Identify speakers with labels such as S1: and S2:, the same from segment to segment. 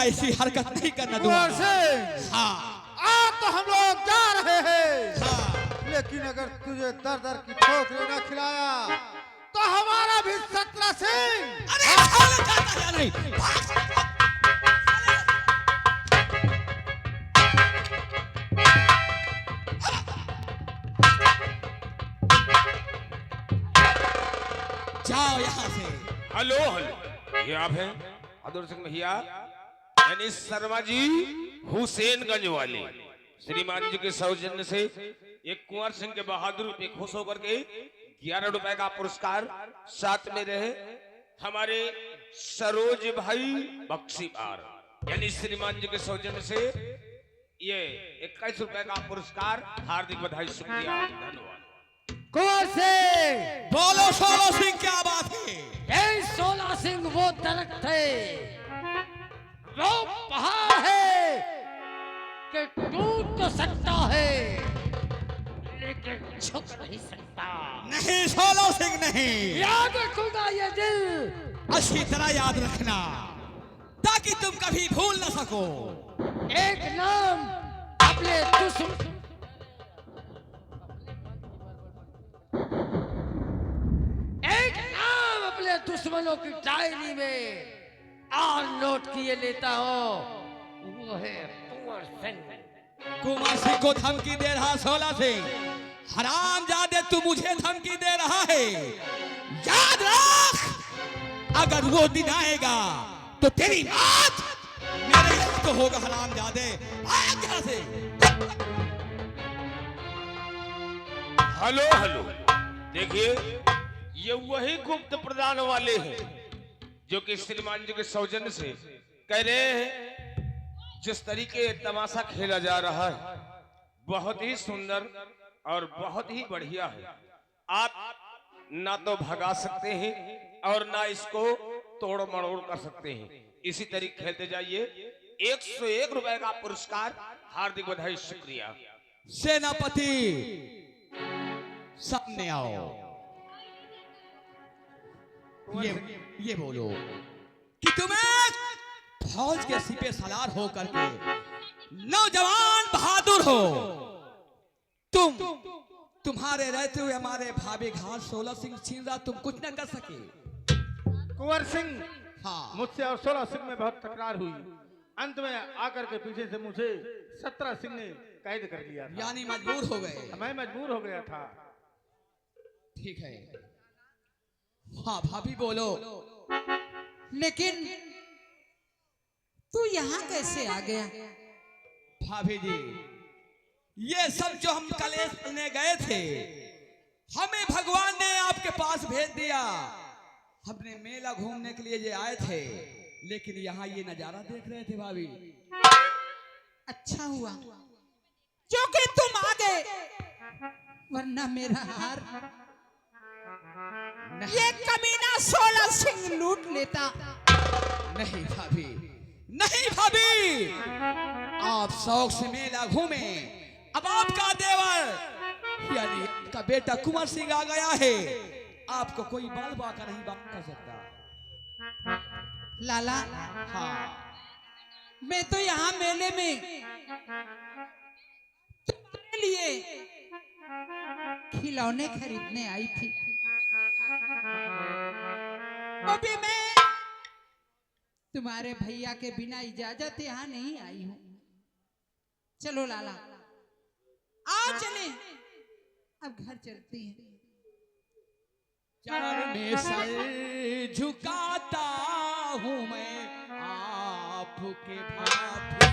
S1: ऐसी हरकत नहीं करना दूंगा। हाँ
S2: तो हम लोग जा रहे हैं।
S1: हाँ।
S2: लेकिन अगर तुझे दर दर की ठोकरें न खिलाया तो हमारा भी 17 सिंह।
S1: अरे साले जाता या नहीं? जाओ यहाँ से।
S3: हेलो हेलो, ये आप हैं बहादुर सिंह भैया, यानी शर्मा जी हुसैनगंज वाले। श्रीमान जी के सौजन्य से एक कुंवर सिंह के बहादुर पे खुश होकर के 11 रुपए का पुरस्कार साथ में रहे हमारे सरोज भाई बख्शीबार, यानी श्रीमान जी के सौजन्य से ये 21 रुपए का पुरस्कार। हार्दिक बधाई, शुक्रिया, धन्यवाद।
S4: कुंवर सिंह,
S1: बोलो 16 सिंह, क्या बात है?
S4: ये 16 सिंह वो दरख्त है, वो पहाड़ है कि टूट तो सकता है लेकिन झुक नहीं सकता।
S1: नहीं 16 सिंह नहीं,
S4: याद रखूंगा ये दिल,
S1: अच्छी तरह याद रखना ताकि तुम कभी भूल न सको।
S4: एक नाम अपने दुश्मन, एक नाम अपने दुश्मनों की डायरी में और नोट किए लेता हूँ, वो है कुंवर सिंह।
S1: कुंवर सिंह को धमकी दे रहा 16 सिंह, हरामजादे तू मुझे धमकी दे रहा है। याद रख, अगर वो दिन आएगा तो तेरी मौत मेरे हाथ तो होगा। हरामजादे आया यहाँ से।
S3: हेलो हेलो, देखिए ये वही गुप्त प्रदान वाले हैं जो कि श्रीमान जी के सौजन्य से कह रहे हैं। जिस तरीके तमाशा खेला जा रहा है बहुत ही सुंदर और बहुत ही बढ़िया है। आप ना तो भगा सकते हैं और ना इसको तोड़ मड़ोड़ कर सकते हैं। इसी तरीके खेलते जाइए। 101 रुपए का पुरस्कार। हार्दिक बधाई, शुक्रिया।
S1: सेनापति सामने आओ। ये बोलो कि तुम्हें फौज के सिपे सलार हो करके नौजवान बहादुर हो, तुम्हारे रहते हुए हमारे भाभी घाट 16 सिंह छिंदा तुम कुछ न कर सके।
S2: कुंवर सिंह,
S1: हाँ,
S2: मुझसे और 16 सिंह में बहुत तकरार हुई। अंत में आकर के पीछे से मुझे 17 सिंह ने कैद कर लिया था।
S1: यानी मजबूर हो गए।
S2: मैं मजबूर हो गया था।
S1: ठीक है, हाँ भाभी बोलो।
S5: लेकिन तू यहाँ कैसे आ गया?
S1: भाभी जी, ये सब जो हम कलेश करने गए थे, हमें भगवान ने आपके पास भेज दिया। हमने मेला घूमने के लिए ये आए थे, लेकिन यहाँ ये नजारा देख रहे थे भाभी।
S5: अच्छा हुआ जो कि तुम आ गए, वरना मेरा हार ये कमीना 16 सिंह लूट लेता।
S1: नहीं भाभी, नहीं भाभी, आप शौक से मेला घूमे, अब आपका देवर यानी आपका बेटा कुंवर सिंह आ गया है, आपको कोई बाल बाका नहीं बात कर सकता।
S5: लाला,
S1: हाँ,
S5: मैं तो यहाँ मेले में तुम्हारे लिए खिलौने खरीदने आई थी। अभी मैं तुम्हारे भैया के बिना इजाजत यहाँ नहीं आई हूँ। चलो लाला, आओ चले, अब घर चलते हैं।
S1: चरण सर झुकाता हूँ मैं आपके भाभी।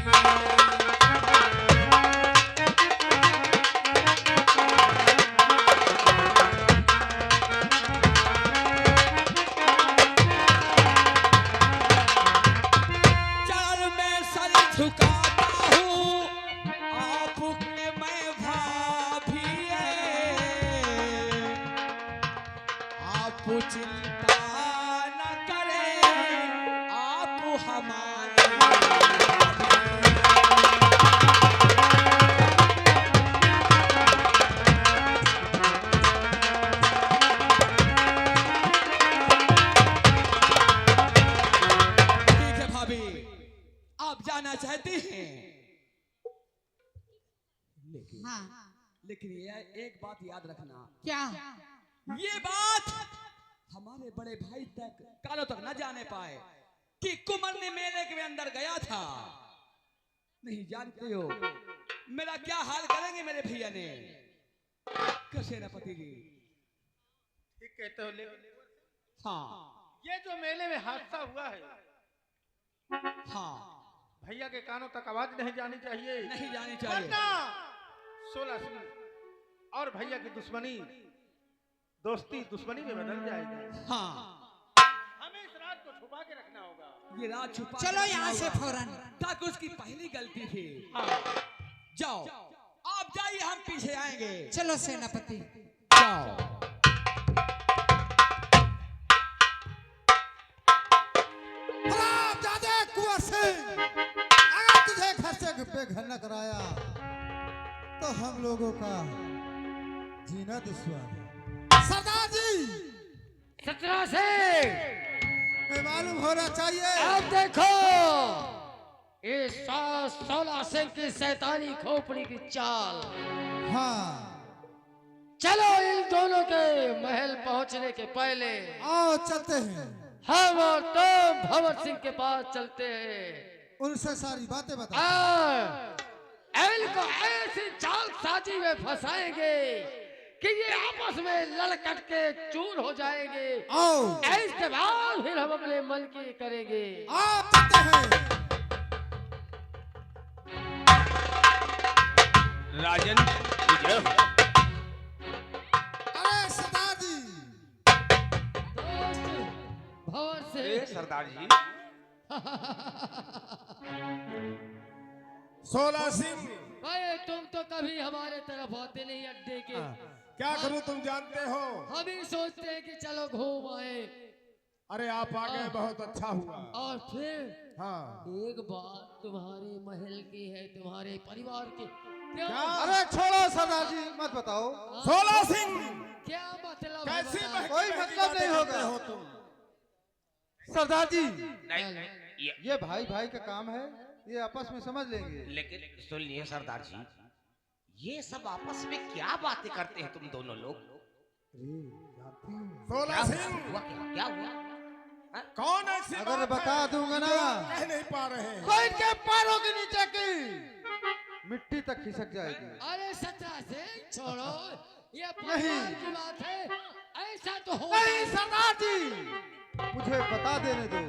S1: चिंता न करें आप हमारे। चाहती हैं, लेकिन
S5: हाँ
S1: लेकिन ये एक बात याद रखना,
S5: क्या?
S1: ये बात हमारे बड़े भाई तक कालों तक न जाने पाए कि कुंवर ने मेले के अंदर गया था। नहीं जानते हो मेरा क्या हाल करेंगे मेरे भैया ने। कैसे सेनापति जी?
S2: ठीक कहते हो, लेकिन
S1: हाँ
S2: ये जो मेले में हादसा हुआ है,
S1: हाँ
S2: भैया के कानों तक आवाज नहीं जानी चाहिए,
S1: नहीं जानी चाहिए।
S2: वरना 16 सिंह और भैया की दुश्मनी दोस्ती दुश्मनी में बदल जाएगी।
S1: हाँ
S2: हमें इस रात को छुपा के रखना होगा।
S1: ये रात छुपा के
S5: चलो
S1: रखना
S5: यहाँ से
S1: होगा,
S5: फौरन।
S1: ताकि उसकी पहली गलती थी।
S2: हाँ।
S1: जाओ आप जाइए, हम पीछे आएंगे।
S5: चलो सेनापति।
S1: जाओ।
S6: कुंवर सिंह, अगर तुझे घर से बेघर न कराया तो हम लोगों का जीना दुश्वार है। सरदार जी,
S4: 17 सिंह,
S6: मैं मालूम होना चाहिए।
S4: अब देखो ये 16 सिंह की शैतानी खोपड़ी की चाल।
S6: हाँ,
S4: चलो इन दोनों के महल पहुंचने के पहले
S6: आओ चलते हैं,
S4: हम और तुम भंवर सिंह के पास चलते हैं।
S6: उनसे सारी बातें बता।
S4: इनको ऐसी जालसाजी में फंसाएंगे कि ये आपस में लड़कट के चूर हो जाएंगे।
S6: आओ
S4: इसके बाद फिर हम अपने मन की करेंगे।
S6: आओ चलते हैं।
S3: राजन विजय,
S6: अरे सरदार जी,
S4: भंवर
S3: ए
S4: सिंह,
S3: सरदार जी,
S7: 16 सिंह,
S4: भाई तुम तो कभी हमारे तरफ आते नहीं अड्डे के।
S7: क्या करूं तुम जानते हो।
S4: हम ही सोचते हैं कि चलो घूम आए,
S7: अरे आप आ गए, बहुत अच्छा हुआ।
S4: और फिर
S7: हाँ,
S4: एक बात तुम्हारे महल की है, तुम्हारे परिवार की। क्या
S6: अरे छोड़ो सरदार जी, मत बताओ।
S7: 16 सिंह,
S4: क्या मतलब है
S7: कैसी
S4: बताओ?
S6: कोई मतलब नहीं होगा।
S7: हो तुम।
S6: सरदार जी,
S3: नहीं
S6: ये भाई भाई का काम है, ये आपस में समझ लेंगे।
S3: लेकिन सुनिए सरदार जी, ये सब आपस में क्या बातें करते हैं तुम दोनों लोग?
S7: 16 सिंह,
S3: हुआ क्या हुआ?
S7: कौन ऐसी
S6: अगर
S7: बात
S6: बता
S7: है
S6: दूंगा
S7: जो
S6: ना,
S7: आप कह नहीं पा रहे हैं।
S6: कोई इनके पैरों के नीचे की मिट्टी तक खिसक जाएगी।
S4: अरे 17 से छोड़ो, ये
S6: नहीं।
S4: परिवार की बात है, ऐसा तो हो
S6: नहीं सरदार जी, मुझे बता देने दो।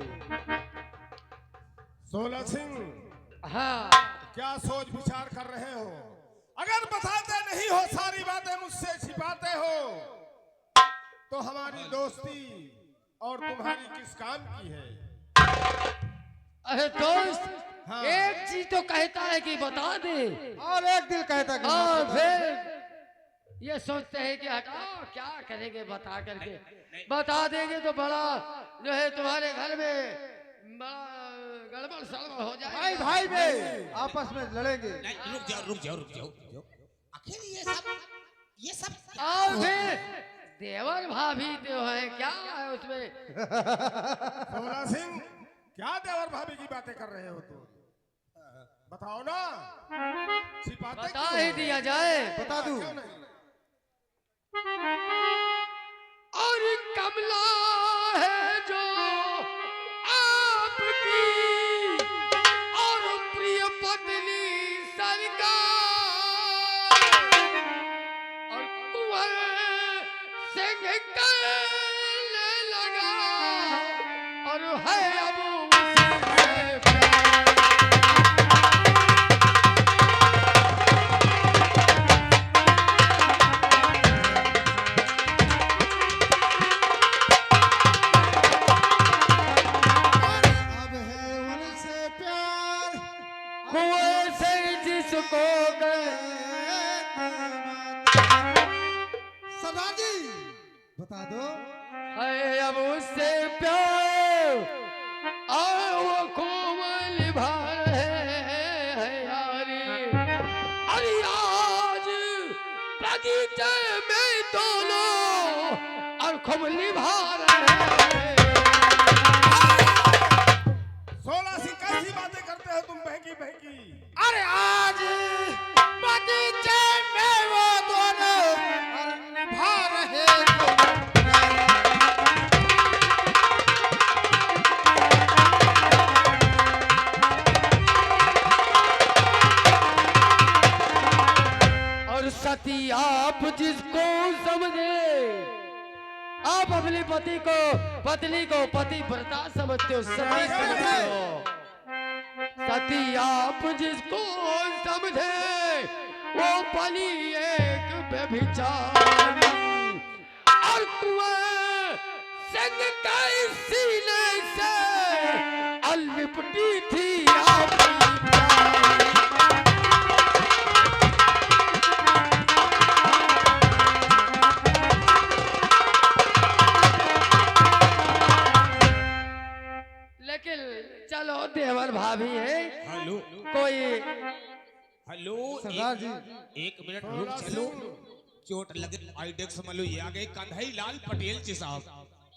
S7: 16 सिंह,
S4: हाँ,
S7: क्या सोच विचार कर रहे हो? अगर बताते नहीं हो, सारी बातें मुझसे छिपाते हो, तो हमारी दोस्ती और तुम्हारी किस काम की है?
S4: अरे दोस्त,
S7: हाँ।
S4: एक चीज तो कहता है कि बता दे,
S6: और एक दिल कहता कि
S4: और
S6: मत बता।
S4: फिर ये सोचते हैं कि हटाओ क्या करेंगे, बता करके बता देंगे तो बड़ा जो है तुम्हारे घर में बड़ा गड़बड़ सड़बड़ हो जाएगा।
S6: भाई भाई में आपस में लड़ेंगे।
S1: नहीं, रुक जाओ। आखिर ये सब
S4: और फिर देवर भाभी तो है, क्या है उसमें?
S7: 16 सिंह, क्या देवर भाभी की बातें कर रहे हो तुम? बताओ ना, छिपाते
S4: बता
S7: क्यों
S4: ही
S7: हो?
S4: दिया जाए।
S6: बता दूं।
S7: क्यों नहीं?
S4: और कमला है जो आपकी और प्रिय पत्नी सरकार, और कुंवर सिंह करने लगा और है अब उसी से प्यार।
S6: अब है उनसे प्यार,
S4: कुंवर सिंह जिसको गए।
S6: सरदार जी बता दो।
S4: है अब उससे प्यार और वो कोमल निभा रहे हैं यारी। अरे आज बगीचे में दोनों और खूब निभा रहे हैं।
S7: 16 सिंह, कैसी बातें करते हो तुम? बहकी तुम्हें की?
S6: अरे आज बगीचे में वो दोनों निभा रहे
S4: और सती आप जिसको समझे, आप अपनी पत्नी को पतिव्रता समझते हो, सती समझते हो। सती आप जिसको समझे वो बनी एक व्यभिचारी, और कुआं सिंह के सीने से अलिपटी थी आपकी प्यारी। लेकिन चलो देवर भाभी है,
S3: हेलो
S4: कोई
S3: हेलो,
S6: सरदार जी।
S3: एक मिनट रुक चलो। चोट लगे आइडेक समझ लो, ये आ गए कन्हई लाल पटेल जी साहब।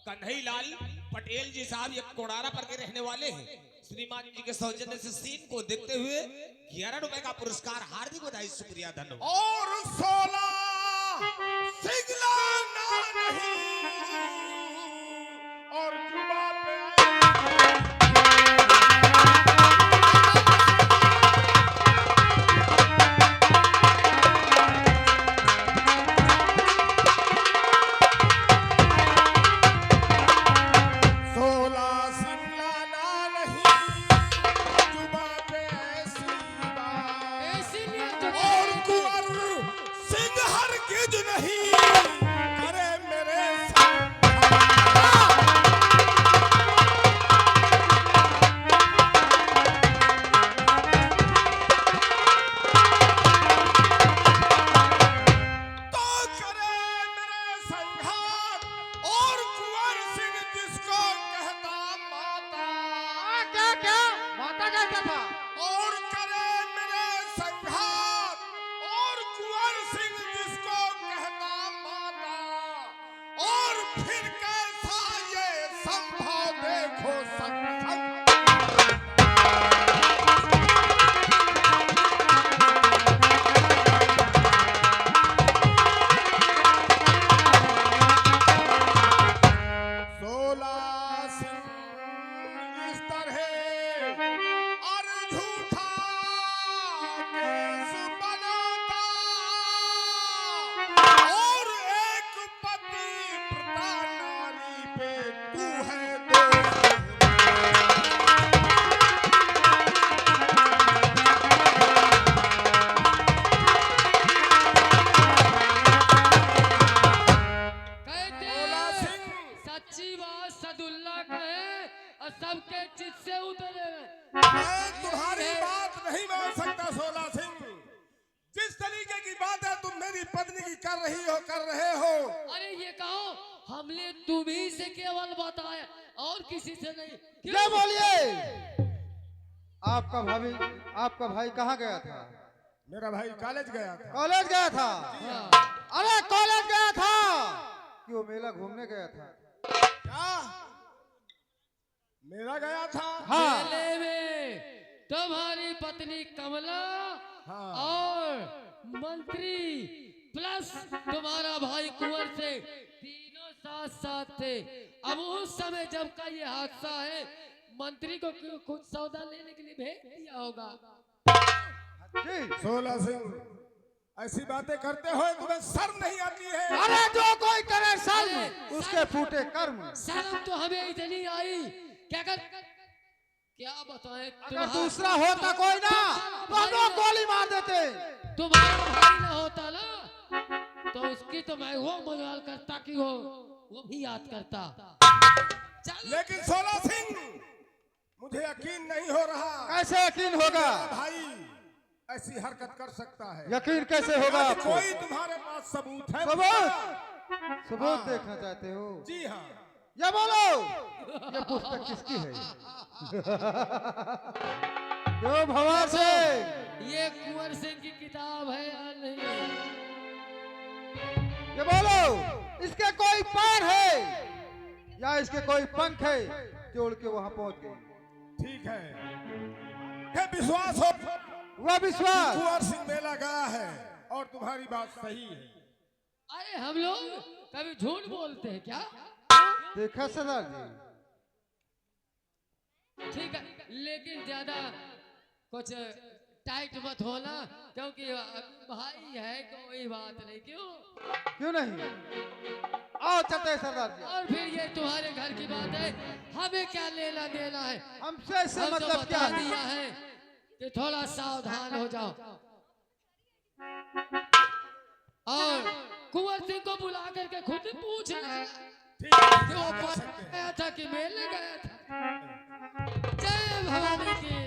S3: कन्हई लाल पटेल जी साहब ये कोड़ारा पर के रहने वाले हैं। श्रीमान जी के सौजन्य से सीन को देखते हुए 11 रुपए का पुरस्कार, हार्दिक बधाई, शुक्रिया, धन्यवाद।
S7: और 16 सिगला ना नहीं और जुबा पे
S4: सबके चित से उतरे।
S7: मैं तुम्हारी बात नहीं मान सकता सोला सिंह। जिस तरीके की बात है तुम मेरी पत्नी की कर रहे हो।
S4: अरे ये कहो, हमने तुम्ही से केवल बताया और किसी से नहीं।
S6: क्या बोलिए? आपका भाई कहाँ गया था?
S7: मेरा भाई कॉलेज गया था।
S6: कॉलेज गया था? अरे कॉलेज गया था क्यों? मेला घूमने गया था
S7: क्या? मेला गया था?
S6: हाँ।
S4: मेले में तुम्हारी पत्नी कमला
S7: हाँ।
S4: और मंत्री प्लस तुम्हारा भाई कुंवर से तीनों साथ साथ थे। अब उस समय जब का ये हादसा है, मंत्री को कुछ सौदा लेने के लिए भेज दिया होगा।
S7: सोला सिंह ऐसी बातें करते हो तुम्हें शर्म नहीं आती है?
S6: अरे जो कोई करे शर्म
S4: अरे,
S6: उसके फूटे कर्म।
S4: शर्म तो हमें इतनी आई, क्या बताएं?
S6: अगर दूसरा होता कोई ना तो हम लोग गोली मार देते।
S4: तुम्हारा भाई ना होता ना तो उसकी तो मैं वो मजाल करता कि वो भी याद करता।
S7: लेकिन सोला सिंह मुझे यकीन नहीं हो रहा।
S6: कैसे यकीन होगा?
S7: भाई ऐसी हरकत कर सकता है?
S6: यकीन कैसे होगा आपको?
S7: कोई तुम्हारे पास सबूत है?
S6: सबूत देखना चाहते हो?
S7: जी हाँ।
S6: ये बोलो, ये पुस्तक किसकी है? क्यों भवा से?
S4: ये कुंवर सिंह की किताब है या नहीं?
S6: ये बोलो, इसके कोई पैर है या इसके कोई पंख है जो उड़ के वहां पहुंच गए?
S7: ठीक है, कि विश्वास हो
S6: वह विश्वास
S7: कुंवर सिंह मेला गया है और तुम्हारी बात सही है।
S4: अरे हम लोग कभी झूठ बोलते हैं क्या?
S6: देखा सरदार जी,
S4: ठीक है, लेकिन ज्यादा कुछ टाइट मत होना, क्योंकि भाई है कोई बात नहीं।
S6: क्यों नहीं? आओ चलते हैं सरदार जी।
S4: और फिर ये तुम्हारे घर की बात है, हमें क्या लेना देना है?
S6: हमसे इससे
S4: हम तो
S6: मतलब क्या
S4: बता
S6: है?
S4: दिया है कि थोड़ा सावधान हो जाओ। और कुंवर सिंह को बुला करके खुद पूछना है
S7: ठीक है,
S4: कि वो
S7: जा
S4: पढ़
S7: सकते हैं।
S4: गया था कि मेले गया था। जय भवानी की।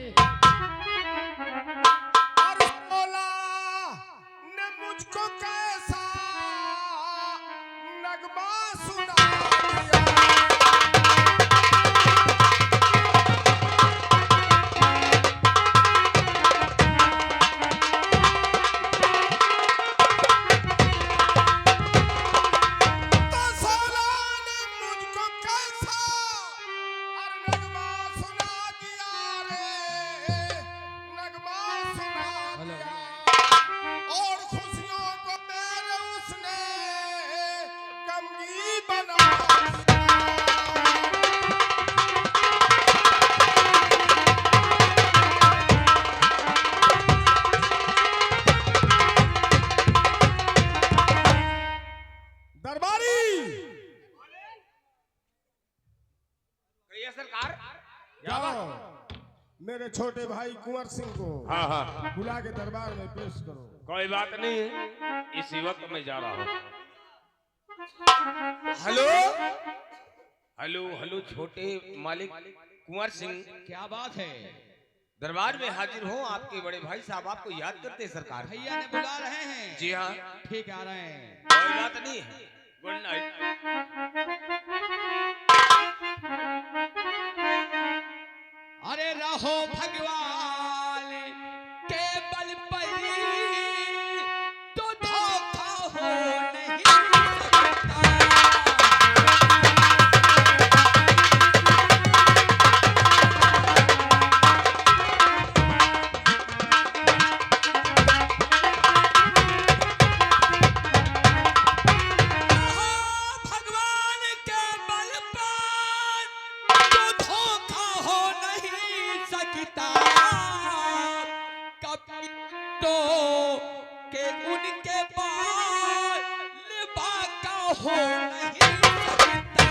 S7: और बोला ने मुझको कैसा नगमा सुना दिया। तो सोला ने मुझको कैसा अरे नगमा सुना दिया रे, नगमा सुना दिया। और खुशियों को मेरे उसने गमगी बना दिया। दरबारी
S3: कहिए सरकार।
S7: जाओ मेरे छोटे भाई कुंवर सिंह को
S3: हाँ हाँ,
S7: बुला के दरबार में पेश करो।
S3: कोई बात नहीं है, इसी वक्त मैं जा रहा हूँ। हेलो हेलो हेलो, छोटे मालिक कुंवर सिंह,
S1: क्या बात है?
S3: दरबार में हाजिर हो। आपके बड़े भाई साहब आपको याद करते हैं सरकार।
S1: भैया ने बुला रहे हैं।
S3: जी हाँ,
S1: ठीक आ रहे हैं।
S3: कोई बात नहीं है। Good night.
S1: अरे रहो भगवान के बल पर तो धोखा हो नहीं सकता। भगवान के बल पर तो धोखा हो नहीं सकता। कभी तो के उनके बाल बाका हो नहीं सकता।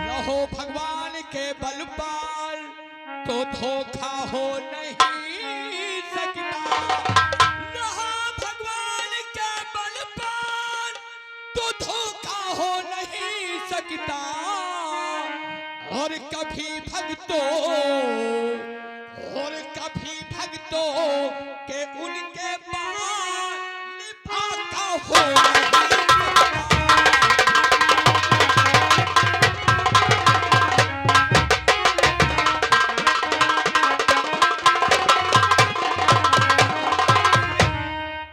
S1: रहो भगवान के बल पर तो धोखा हो नहीं सकता। रहो भगवान के बल पर तो धोखा हो नहीं सकता। और कभी भक्तों के उनके बाल बाका हो नहीं सकता।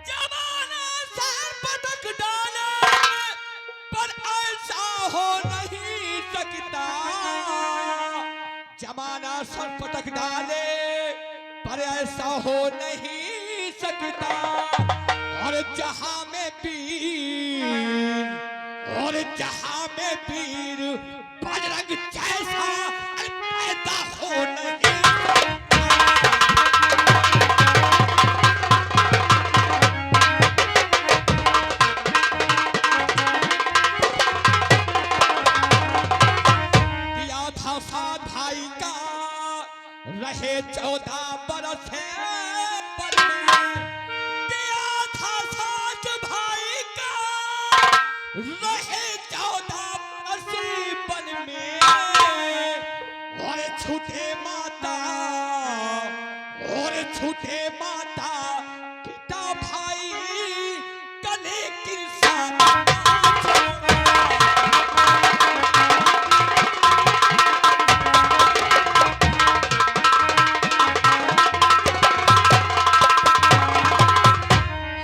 S1: जमाना सर पटक डाले पर ऐसा हो नहीं सकता। जमाना सर पटक डाले पर ऐसा हो नहीं सकता। और जहां में पीर बजरंग जैसा पैदा हो नहीं सकता। दिया था साथ भाई का रहे 14 बरस है पर में। दिया था साथ भाई का रहे 14 बरस बन में। और छूटे माता पिता भाई कले किसान।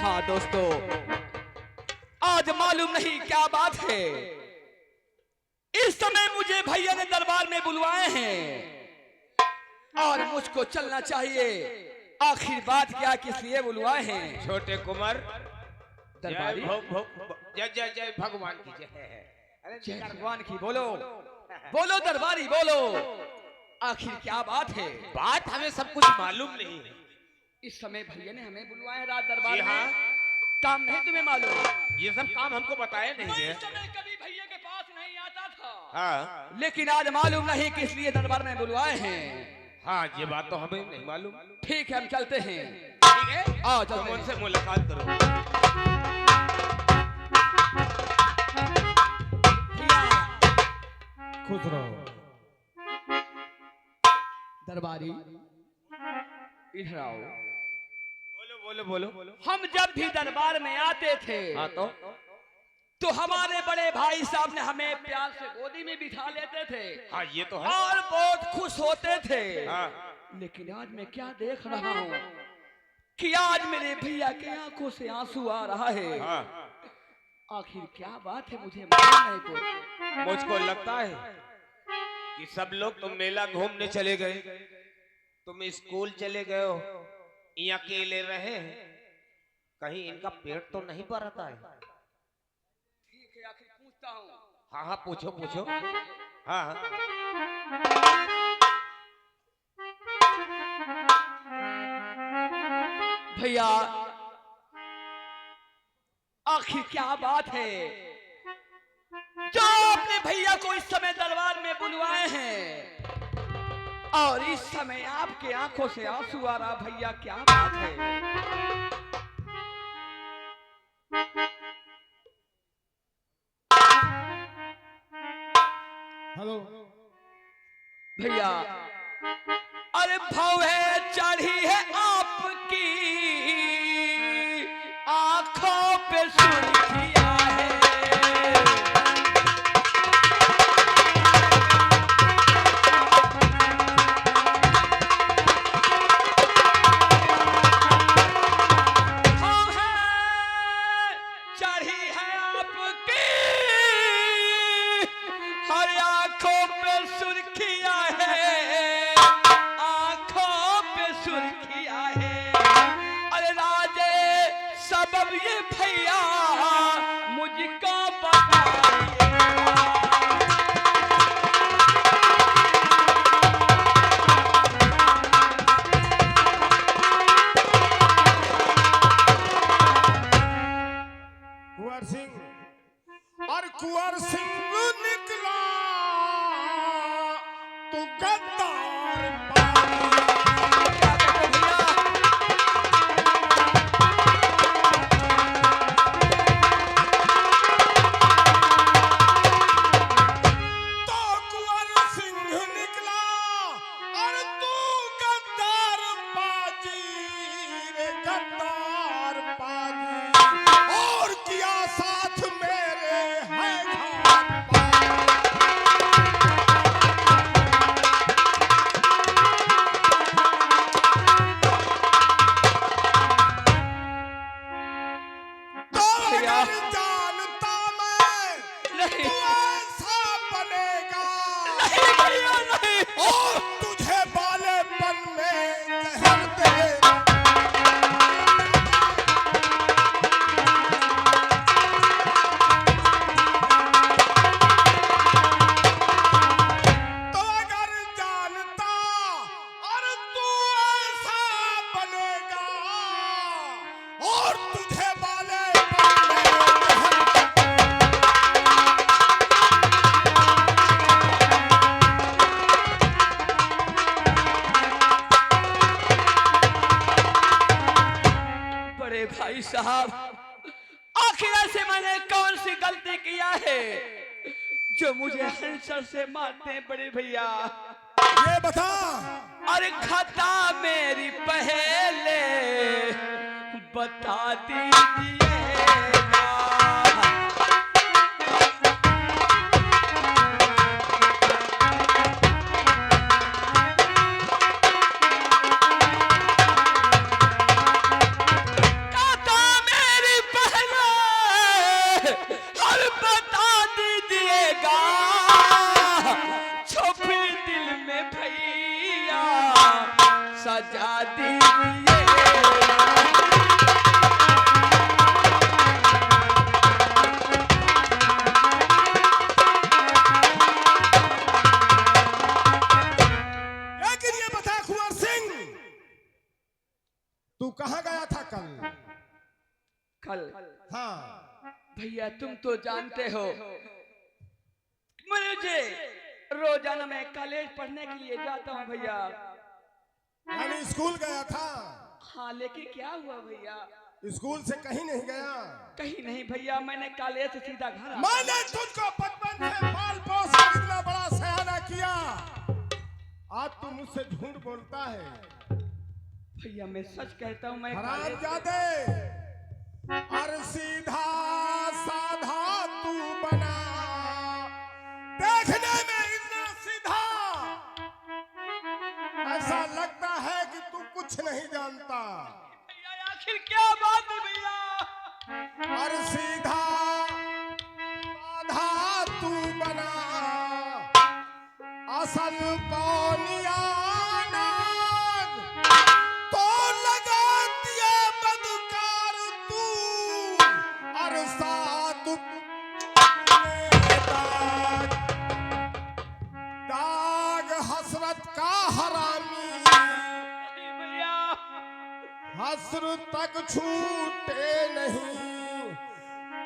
S1: हाँ दोस्तों, मालूम नहीं क्या बात है। इस समय मुझे भैया ने दरबार में बुलवाए हैं और मुझको चलना चाहिए। आखिर बात क्या, किस लिए बुलवाए हैं?
S3: छोटे कुमार,
S1: दरबारी
S3: जय जय जय भगवान की जय। अरे
S1: जय भगवान की बोलो, बोलो दरबारी बोलो, आखिर क्या बात है?
S3: बात हमें सब कुछ मालूम नहीं है।
S1: इस समय भैया ने हमें बुलवाया है रात दरबार
S3: जी हाँ।
S1: में। काम नहीं तुम्हें मालूम?
S3: ये सब काम हमको बताया नहीं
S1: मैं
S3: है।
S1: इस समय कभी भैया के पास नहीं आता था,
S3: हाँ
S1: लेकिन आज मालूम नहीं किस लिए दरबार में बुलवाए हैं।
S3: हाँ, ये बात तो हमें नहीं मालूम।
S1: ठीक है, हम चलते हैं।
S3: ठीक है,
S1: आओ
S3: तुम
S1: चलते
S3: उनसे
S1: हैं।
S3: मुलाकात करो।
S1: भैया,
S6: खुश रहो।
S1: दरबारी इधर आओ।
S3: बोलो बोलो बोलो।
S1: हम जब भी दरबार में आते थे
S3: हाँ
S1: तो हमारे बड़े भाई साहब ने हमें प्यार से गोदी में बिठा लेते थे
S3: हाँ, ये तो है।
S1: और बहुत खुश होते थे।
S3: हाँ
S1: लेकिन आज मैं क्या देख रहा हूँ कि आज मेरे भैया के आंखों से आंसू आ रहा है।
S3: हाँ,
S1: आखिर क्या बात है, मुझे मालूम नहीं कुछ।
S3: मुझको लगता है कि सब लोग तुम मेला घूमने चले गए, तुम स्कूल चले गए हो, ये अकेले रहे हैं, कहीं इनका पेट तो नहीं भरता है?
S1: ठीक है, आखिर पूछता हूँ।
S3: हाँ हाँ, पूछो पूछो। हाँ हाँ।
S1: भैया आखिर क्या बात है जो अपने भैया को इस समय दरबार में बुलवाए हैं और इस समय आपके आंखों से आंसू आ रहा? भैया क्या बात है?
S6: हेलो।
S1: भैया अरे भवे चढ़ी है आपकी आंखों पे सुर्खियां है। चढ़ी है आपकी हर आंखों पे सुर्खियां है, आंखों पे सुर्खियां है। अरे राजे सबब ये भैया मुझको बताइए।
S7: कुंवर सिंह और कुंवर सिंह निकला तो गद्दार पानी। तो कुंवर सिंह निकला और तू गद्दार बाजी रे गद्दार बाजी, और किया साथ मेरे है घाट बाजी। तो
S1: भैया।
S7: अगर जानता मैं
S1: नहीं।
S7: तू ऐसा बनेगा
S1: नहीं भैया नहीं।
S7: और तुझे बालेपन में जहर दे। तो अगर जानता और तू ऐसा बनेगा और तुझे बालेपन में जहर
S1: बड़े भाई साहब, आखिर ऐसे मैंने कौन सी गलती किया है जो मुझे हंसर से मारते हैं बड़े भैया?
S7: ये बता।
S1: अरे खता मेरी पहले बता दीजिएगा। खता मेरी पहले भैया तुम तो जानते हो मुझे रोजाना मैं कॉलेज पढ़ने के लिए जाता हूँ भैया।
S7: यानी स्कूल गया था?
S1: हाँ लेकिन क्या हुआ भैया?
S7: स्कूल से कहीं नहीं गया?
S1: कहीं नहीं भैया, मैंने कॉलेज से सीधा घर आ
S7: मैंने तुझको बचपन से पाल पोस कर इतना बड़ा सयाना किया, आज तू मुझसे झूठ बोलता है।
S1: भैया मैं सच कहता हूँ, मैं
S7: हरामजादे, और सीधा साधा तू बना, देखने में इतना सीधा, ऐसा लगता है कि तू कुछ नहीं जानता।
S1: भैया आखिर क्या बात है भैया?
S7: और सीधा साधा तू बना, असल पौनिया तो लगा दिया बदकार तू, और साधु दाग, दाग हसरत का हरामी,
S1: भैया
S7: हसर तक छूटे नहीं,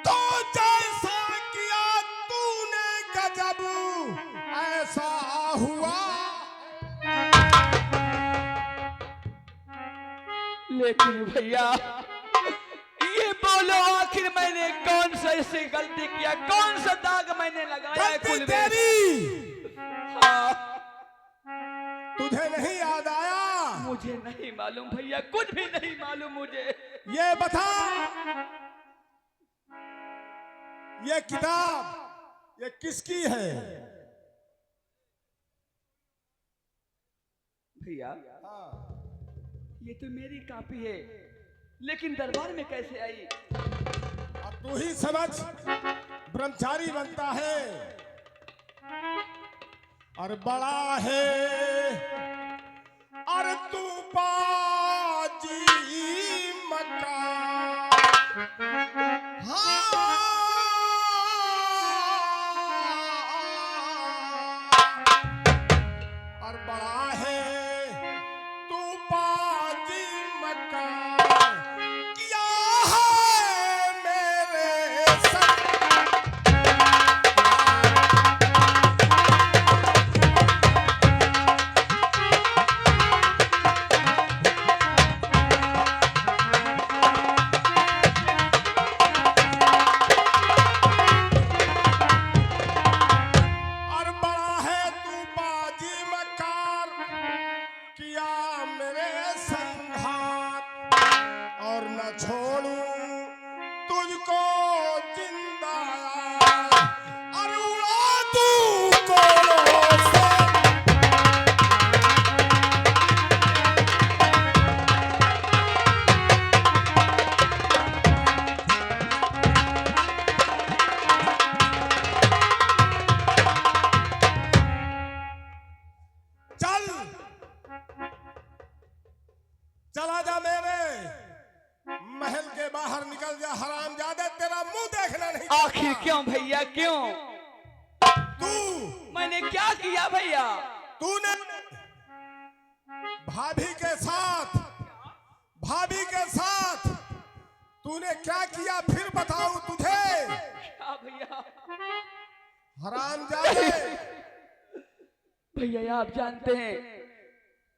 S7: तो जैसा किया तूने गजब ऐसा हुआ।
S1: लेकिन भैया ये बोलो आखिर मैंने कौन सा ऐसी गलती किया, कौन सा दाग मैंने लगाया है
S7: गलती
S1: कुल में?
S7: तेरी,
S1: हाँ,
S7: तुझे नहीं याद आया?
S1: मुझे नहीं मालूम भैया, कुछ भी नहीं मालूम मुझे।
S7: ये बता, ये किताब ये किसकी है?
S1: भैया ये तो मेरी कॉपी है, लेकिन दरबार में कैसे आई?
S7: अब तू ही समझ, ब्रह्मचारी बनता है और बड़ा है, और तू बाजी मक्का, और बड़ा है तू बाजी मक्का, किया है मेरे संग। और बड़ा है तू बाजी मकार, किया मेरे संघात, और न छोड़ूं तुझको जिंदा, और उड़ा दूं कोलों से। चल चला जा, मेरे महल के बाहर निकल जा, हरामजादे, तेरा मुंह देखना नहीं।
S1: आखिर क्यों भैया, क्यों?
S7: तू
S1: मैंने क्या किया भैया?
S7: तूने भाभी के साथ तूने क्या किया, फिर बताऊं तुझे?
S1: क्या भैया?
S7: हरामजादे,
S1: भैया आप जानते हैं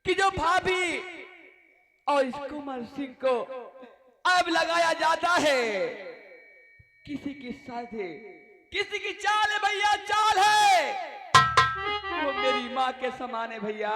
S1: कि जो भाभी और इस कुंवर सिंह को अब लगाया जाता है, किसी की साधे, किसी की चाल है भैया, चाल है, वो मेरी माँ के समान है भैया।